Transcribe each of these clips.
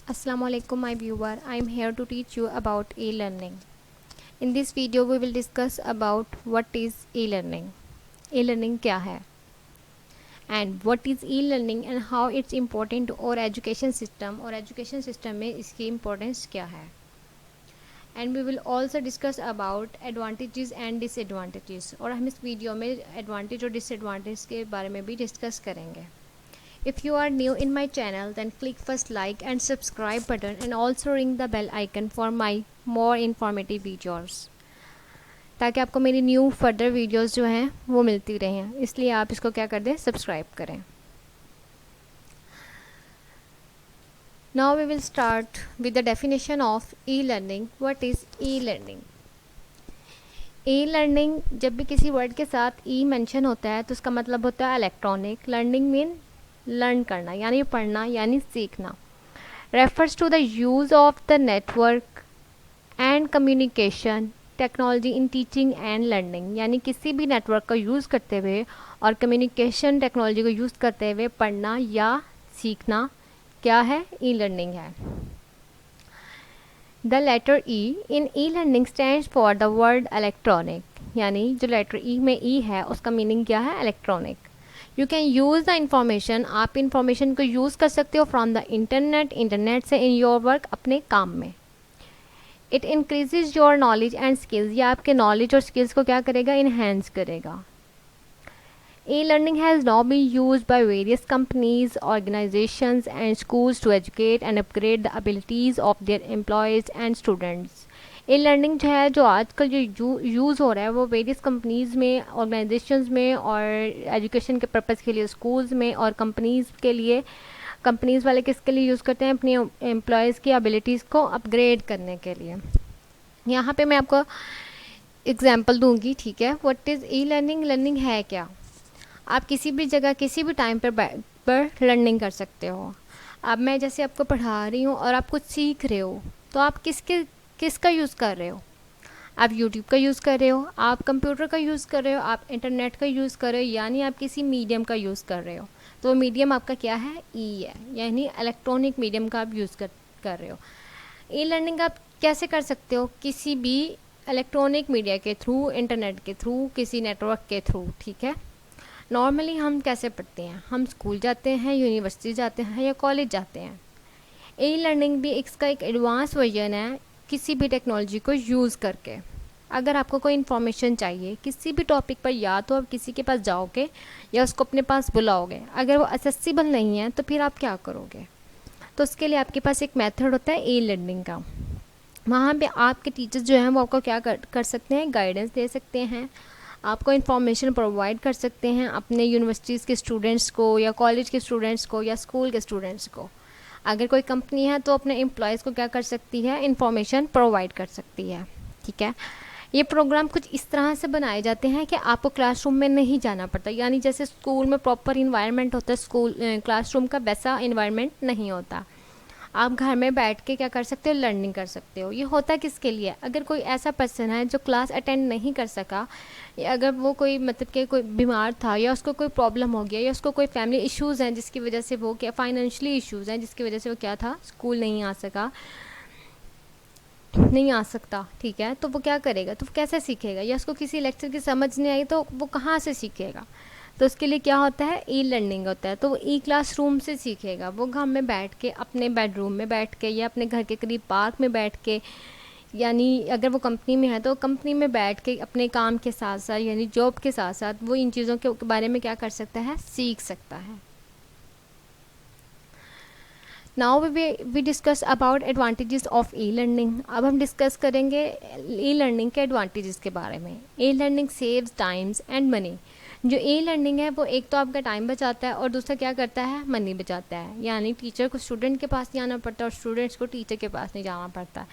Assalamualaikum my viewer, I am here to teach you about e-learning. In this video we will discuss about what is e-learning. E-learning क्या है and what is e-learning and how it's important to our education system और education system में इसकी importance क्या है. And we will also discuss about advantages and disadvantages और हम इस वीडियो में advantage और disadvantage के बारे में भी डिस्कस करेंगे. If you are new in my channel, then click first like and subscribe button and also ring the bell icon for my more informative videos. ताकि आपको मेरी न्यू फर्दर वीडियोस जो हैं वो मिलती रहें, इसलिए आप इसको क्या कर दें, सब्सक्राइब करें. Now we will start with the definition of e-learning. What is e-learning? e-learning जब भी किसी वर्ड के साथ e मेंशन होता है तो उसका मतलब होता है इलेक्ट्रॉनिक. लर्निंग मीन लर्न करना यानी पढ़ना यानी सीखना. Refers to the use of the network and communication technology in teaching and learning यानी किसी भी नेटवर्क का यूज़ करते हुए और कम्युनिकेशन टेक्नोलॉजी को यूज़ करते हुए पढ़ना या सीखना क्या है, ई लर्निंग है. The letter e in e learning stands for the word electronic यानी जो लेटर ई में ई है उसका मीनिंग क्या है, electronic. You can use the information, आप इंफॉर्मेशन को यूज़ कर सकते हो फ्रॉम द इंटरनेट से इन योर वर्क, अपने काम में. It increases your knowledge and skills, या आपके नॉलेज और स्किल्स को क्या करेगा, इन्हेंस करेगा. E learning has now been use by various companies, organisations and schools to educate and upgrade the abilities of their employees and students. E learning जो है, जो आजकल जो यूज़ हो रहा है वो वेरियस कंपनीज़ में, ऑर्गेनाइजेशंस में और एजुकेशन के पर्पज़ के लिए स्कूल्स में और कंपनीज़ के लिए. कंपनीज़ वाले किसके लिए यूज़ करते हैं, अपनी एम्प्लॉयज़ की एबिलिटीज़ को अपग्रेड करने के लिए. यहाँ पे मैं आपको एग्जांपल दूंगी, ठीक है. What is e learning? Learning है क्या? आप किसी भी जगह किसी भी टाइम पर लर्निंग कर सकते हो. अब मैं जैसे आपको पढ़ा रही हूँ और आप कुछ सीख रहे हो तो आप किसका यूज़ कर रहे हो? आप YouTube का यूज़ कर रहे हो, आप कंप्यूटर का यूज़ कर रहे हो, आप इंटरनेट का यूज़ कर रहे हो, यानी आप किसी मीडियम का यूज़ कर रहे हो. तो मीडियम आपका क्या है, ई है, यानी इलेक्ट्रॉनिक मीडियम का आप यूज़ कर रहे हो. ई लर्निंग आप कैसे कर सकते हो? किसी भी इलेक्ट्रॉनिक मीडिया के थ्रू, इंटरनेट के थ्रू, किसी नेटवर्क के थ्रू, ठीक है. नॉर्मली हम कैसे पढ़ते हैं? हम स्कूल जाते हैं, यूनिवर्सिटी जाते हैं या कॉलेज जाते हैं. ई लर्निंग भी इसका एक एडवांस वर्जन है, किसी भी टेक्नोलॉजी को यूज़ करके. अगर आपको कोई इन्फॉर्मेशन चाहिए किसी भी टॉपिक पर, या तो आप किसी के पास जाओगे या उसको अपने पास बुलाओगे. अगर वो एक्सेसिबल नहीं है तो फिर आप क्या करोगे? तो उसके लिए आपके पास एक मेथड होता है ई लर्निंग का. वहाँ पे आपके टीचर्स जो हैं वो आपको क्या कर सकते हैं, गाइडेंस दे सकते हैं, आपको इन्फॉर्मेशन प्रोवाइड कर सकते हैं अपने यूनिवर्सिटीज़ के स्टूडेंट्स को या कॉलेज के स्टूडेंट्स को या स्कूल के स्टूडेंट्स को. अगर कोई कंपनी है तो अपने एम्प्लॉयज़ को क्या कर सकती है, इन्फॉर्मेशन प्रोवाइड कर सकती है, ठीक है. ये प्रोग्राम कुछ इस तरह से बनाए जाते हैं कि आपको क्लासरूम में नहीं जाना पड़ता, यानी जैसे स्कूल में प्रॉपर इन्वायरमेंट होता है, स्कूल क्लासरूम का वैसा इन्वायरमेंट नहीं होता. आप घर में बैठ के क्या कर सकते हो, लर्निंग कर सकते हो. ये होता किसके लिए? अगर कोई ऐसा पर्सन है जो क्लास अटेंड नहीं कर सका, या अगर वो कोई मतलब कि कोई बीमार था, या उसको कोई प्रॉब्लम हो गया, या उसको कोई फैमिली इश्यूज़ हैं जिसकी वजह से वो क्या, फाइनेंशियली इश्यूज़ हैं जिसकी वजह से वो क्या था, स्कूल नहीं आ सकता, ठीक है. तो वो क्या करेगा, तो वो कैसे सीखेगा? या उसको किसी लेक्चर की समझ नहीं आई तो वो कहाँ से सीखेगा? तो उसके लिए क्या होता है, ई लर्निंग होता है. तो वो ई क्लासरूम से सीखेगा. वो घर में बैठ के, अपने बेडरूम में बैठ के, या अपने घर के करीब पार्क में बैठ के, यानी अगर वो कंपनी में है तो कंपनी में बैठ के अपने काम के साथ साथ, यानी जॉब के साथ साथ, वो इन चीज़ों के बारे में क्या कर सकता है, सीख सकता है. Now we discuss about advantages of e learning. अब हम डिस्कस करेंगे ई लर्निंग के एडवांटेजेस के बारे में. E learning saves times and money. जो ई लर्निंग है वो एक तो आपका टाइम बचाता है और दूसरा क्या करता है, मनी बचाता है. यानी टीचर को स्टूडेंट के पास नहीं आना पड़ता और स्टूडेंट्स को टीचर के पास नहीं जाना पड़ता.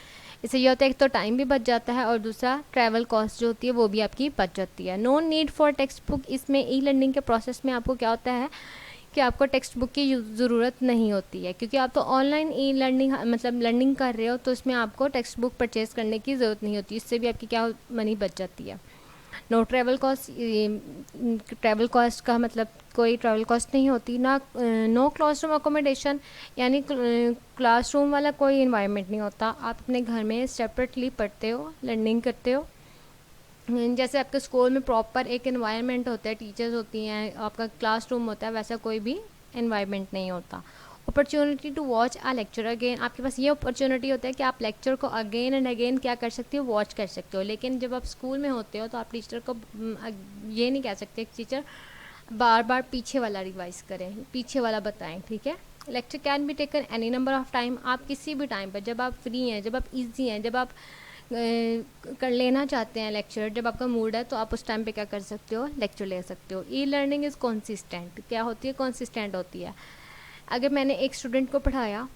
इससे ये होता है, एक तो टाइम भी बच जाता है और दूसरा ट्रैवल कॉस्ट जो होती है वो भी आपकी बच जाती है. No need for textbook. इसमें ई लर्निंग के प्रोसेस में आपको क्या होता है कि आपको टेक्स्ट बुक की ज़रूरत नहीं होती है, क्योंकि आप तो ऑनलाइन ई लर्निंग मतलब लर्निंग कर रहे हो, तो इसमें आपको टेक्स्ट बुक परचेज़ करने की ज़रूरत नहीं होती. इससे भी आपकी क्या मनी बच जाती है. No travel cost, travel cost का मतलब कोई ट्रैवल कॉस्ट नहीं होती ना। नो क्लासरूम अकोमोडेशन, यानी क्लासरूम वाला कोई इन्वायरमेंट नहीं होता, आप अपने घर में सेपरेटली पढ़ते हो, लर्निंग करते हो। जैसे आपके स्कूल में प्रॉपर एक इन्वायरमेंट होता है, टीचर्स होती हैं, आपका क्लासरूम होता है, वैसा कोई भी इन्वायरमेंट नहीं होता। Opportunity to watch a lecture again, आपके पास ये अपॉर्चुनिटी होता है कि आप लेक्चर को अगेन एंड अगेन क्या कर सकते हो, वॉच कर सकते हो। लेकिन जब आप स्कूल में होते हो तो आप टीचर को ये नहीं कह सकते कि टीचर बार बार पीछे वाला रिवाइज करें, पीछे वाला बताएं, ठीक है। Lecture can be taken any number of time, आप किसी भी टाइम पर, जब आप फ्री हैं, जब आप ईजी हैं, जब आप कर लेना चाहते हैं लेक्चर, जब आपका मूड है तो आप उस टाइम पे क्या कर सकते हो, लेक्चर ले सकते हो। ई लर्निंग इज़ कंसिस्टेंट, क्या होती है, कंसिस्टेंट होती है। अगर मैंने एक स्टूडेंट को पढ़ाया,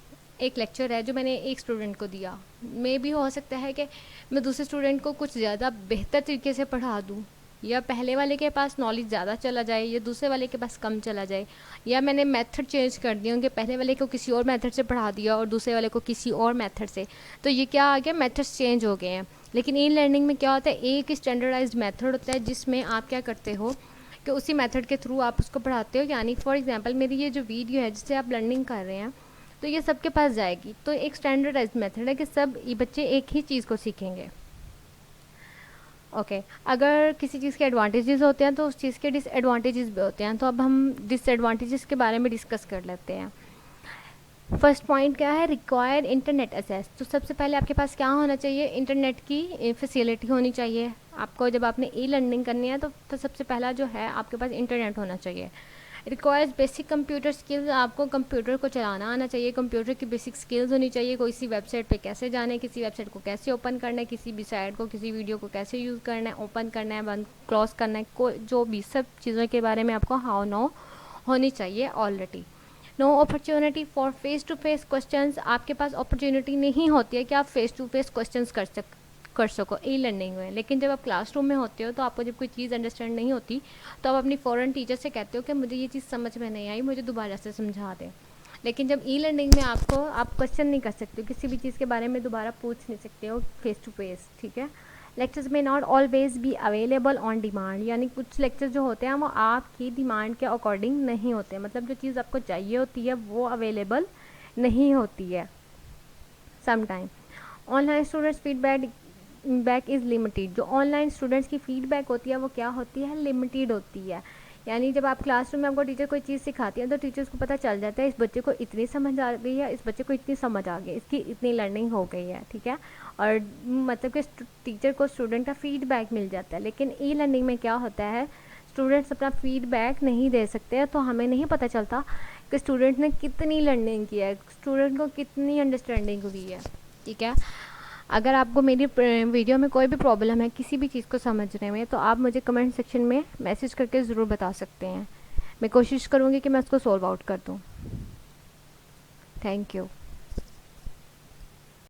एक लेक्चर है जो मैंने एक स्टूडेंट को दिया, मे भी हो सकता है कि मैं दूसरे स्टूडेंट को कुछ ज़्यादा बेहतर तरीके से पढ़ा दूँ, या पहले वाले के पास नॉलेज ज़्यादा चला जाए या दूसरे वाले के पास कम चला जाए, या मैंने मेथड चेंज कर दिया कि पहले वाले को किसी और मेथड से पढ़ा दिया और दूसरे वाले को किसी और मेथड से, तो ये क्या आ गया, मेथड्स चेंज हो गए हैं। लेकिन ई लर्निंग में क्या होता है, एक स्टैंडर्डाइज्ड मेथड होता है जिसमें आप क्या करते हो कि उसी मेथड के थ्रू आप उसको पढ़ाते हो। यानी फॉर एग्जांपल मेरी ये जो वीडियो है जिससे आप लर्निंग कर रहे हैं, तो ये सबके पास जाएगी, तो एक स्टैंडर्डाइज्ड मेथड है कि सब ये बच्चे एक ही चीज़ को सीखेंगे। ओके अगर किसी चीज़ के एडवांटेजेस होते हैं तो उस चीज़ के डिसएडवांटेजेस भी होते हैं, तो अब हम डिसएडवांटेजेस के बारे में डिस्कस कर लेते हैं। फर्स्ट पॉइंट क्या है, रिक्वायर्ड इंटरनेट एक्सेस। तो सबसे पहले आपके पास क्या होना चाहिए, इंटरनेट की फैसिलिटी होनी चाहिए। आपको जब आपने ई लर्निंग करनी है तो सबसे पहला जो है आपके पास इंटरनेट होना चाहिए। रिक्वायर्स बेसिक कंप्यूटर स्किल्स, आपको कंप्यूटर को चलाना आना चाहिए, कंप्यूटर की बेसिक स्किल्स होनी चाहिए। कोई सी वेबसाइट पे कैसे जाना है, किसी वेबसाइट को कैसे ओपन करना है, किसी भी साइट को, किसी वीडियो को कैसे यूज़ करना है, ओपन करना है, बंद क्लोज करना है, जो भी सब चीज़ों के बारे में आपको हाउ नो होनी चाहिए already. No opportunity for face to face questions, आपके पास अपॉर्चुनिटी नहीं होती है कि आप फेस टू फेस क्वेश्चंस कर सको ई लर्निंग में। लेकिन जब आप क्लासरूम में होते हो तो आपको जब कोई चीज़ अंडरस्टैंड नहीं होती तो आप अपनी फ़ौरन टीचर से कहते हो कि मुझे ये चीज़ समझ में नहीं आई, मुझे दोबारा से समझा दें। लेकिन जब ई लर्निंग में आप क्वेश्चन नहीं कर सकते हो, किसी भी चीज़ के बारे में दोबारा पूछ नहीं सकते हो फेस टू फेस, ठीक है। लेक्चर्स में not always be available on demand, यानी कुछ लेक्चर जो होते हैं वो आपकी डिमांड के अकॉर्डिंग नहीं होते, मतलब जो चीज़ आपको चाहिए होती है वो अवेलेबल नहीं होती है sometime. Online students feedback is limited, जो ऑनलाइन स्टूडेंट्स की फ़ीडबैक होती है वो क्या होती है, लिमिटेड होती है। यानी जब आप क्लासरूम में आपको टीचर कोई चीज़ सिखाती है तो टीचर्स को पता चल जाता है इस बच्चे को इतनी समझ आ गई है, इस बच्चे को इतनी समझ आ गई, इसकी इतनी लर्निंग हो गई है, ठीक है। और मतलब कि टीचर को स्टूडेंट का फीडबैक मिल जाता है। लेकिन ई लर्निंग में क्या होता है, स्टूडेंट्स अपना फीडबैक नहीं दे सकते, तो हमें नहीं पता चलता कि स्टूडेंट ने कितनी लर्निंग की है, स्टूडेंट को कितनी अंडरस्टैंडिंग हुई है, ठीक है। अगर आपको मेरी वीडियो में कोई भी प्रॉब्लम है किसी भी चीज़ को समझने में, तो आप मुझे कमेंट सेक्शन में मैसेज करके ज़रूर बता सकते हैं। मैं कोशिश करूँगी कि मैं उसको सॉल्व आउट कर दूँ। Thank you.